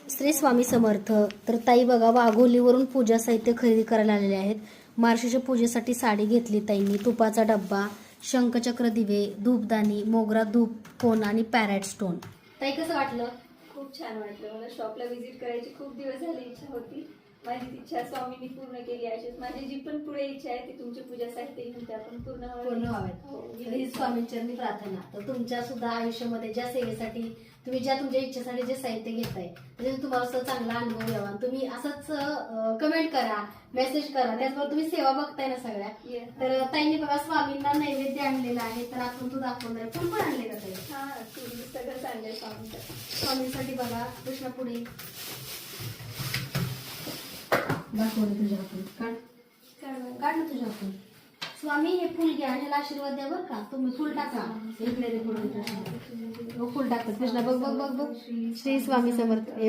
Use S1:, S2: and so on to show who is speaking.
S1: श्री स्वामी समर्थ. तर ताई बघा, वाघोलीवरून पूजा साहित्य खरेदी करायला आलेले आहेत. मार्गशीर्ष पूजेसाठी साडी घेतली ताईंनी, तुपाचा डब्बा, शंखचक्र दिवे, धूपदाणी, मोगरा धूप कोन आणि पॅरेट स्टोन. ताई कसं वाटलं?
S2: खूप छान वाटलं. मला शॉपला व्हिजिट करायची खूप दिवस झाली इच्छा होती. माझी इच्छा स्वामींनी पूर्ण केली. अशीच माझी जी पण पुढे इच्छा आहे ती तुमची पूजा साहित्य घेऊन त्या पण पूर्ण
S1: व्हाव्यात.
S2: हो,
S1: ही स्वामींचरणी प्रार्थना. तर तुमच्या सुद्धा आयुष्यामध्ये ज्या सेवेसाठी तुम्ही ज्या तुमच्या इच्छेसाठी जे साहित्य घेताय त्याच्यातून तुम्हाला असं चांगला अनुभव यावा. तुम्ही असंच कमेंट करा, मेसेज करा. त्याचबरोबर तुम्ही सेवा बघताय ना सगळ्या. तर ताईंनी बघा स्वामींना नैवेद्य आणलेला आहे. तर आपण तू दाखवणार आहे. फुल पण आणले का ताई?
S2: हा, तुम्ही सगळं सांगले स्वामींसाठी.
S1: स्वामींसाठी बघा कृष्ण पुढे दाखवलं तुझ्या हातून. काढ ना तुझ्या हातून. स्वामी हे फुल घ्या आणि ह्याला आशीर्वाद द्या बरं का. तुम्ही फुल टाका इकडे रे पुढे. फुल टाकतात कृष्णा. बघ बघ बघ बघ. श्री स्वामी समर्थ.